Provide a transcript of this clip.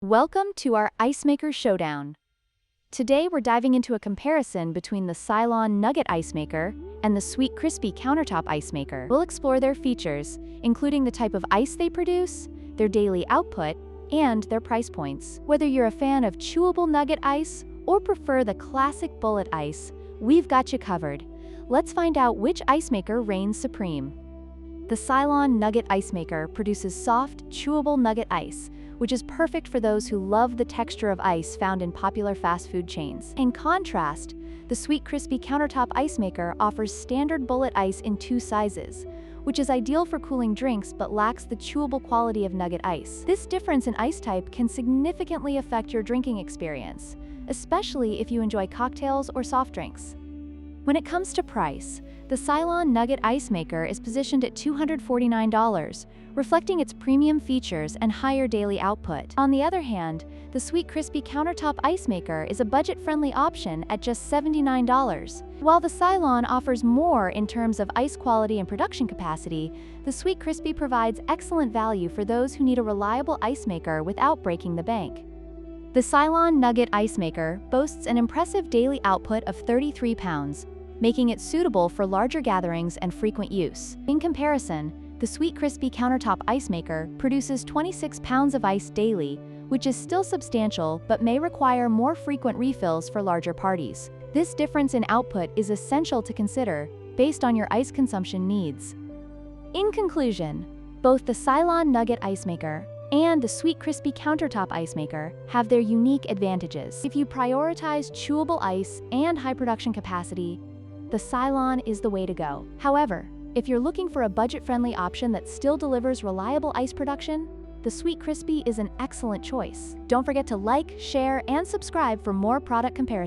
Welcome to our Ice Maker Showdown. Today we're diving into a comparison between the Silonn Nugget Ice Maker and the Sweetcrispy Countertop Ice Maker. We'll explore their features, including the type of ice they produce, their daily output, and their price points. Whether you're a fan of chewable nugget ice or prefer the classic bullet ice, we've got you covered. Let's find out which ice maker reigns supreme. The Silonn Nugget Ice Maker produces soft, chewable nugget ice, which is perfect for those who love the texture of ice found in popular fast food chains. In contrast, the Sweetcrispy Countertop Ice Maker offers standard bullet ice in 2 sizes, which is ideal for cooling drinks but lacks the chewable quality of nugget ice. This difference in ice type can significantly affect your drinking experience, especially if you enjoy cocktails or soft drinks. When it comes to price, the Silonn Nugget Ice Maker is positioned at $249, reflecting its premium features and higher daily output. On the other hand, the Sweetcrispy Countertop Ice Maker is a budget-friendly option at just $79. While the Silonn offers more in terms of ice quality and production capacity, the Sweetcrispy provides excellent value for those who need a reliable ice maker without breaking the bank. The Silonn Nugget Ice Maker boasts an impressive daily output of 33 pounds, making it suitable for larger gatherings and frequent use. In comparison, the Sweetcrispy Countertop Ice Maker produces 26 pounds of ice daily, which is still substantial but may require more frequent refills for larger parties. This difference in output is essential to consider based on your ice consumption needs. In conclusion, both the Silonn Nugget Ice Maker and the Sweetcrispy Countertop Ice Maker have their unique advantages. If you prioritize chewable ice and high production capacity, the Silonn is the way to go. However, if you're looking for a budget-friendly option that still delivers reliable ice production, the Sweetcrispy is an excellent choice. Don't forget to like, share, and subscribe for more product comparisons.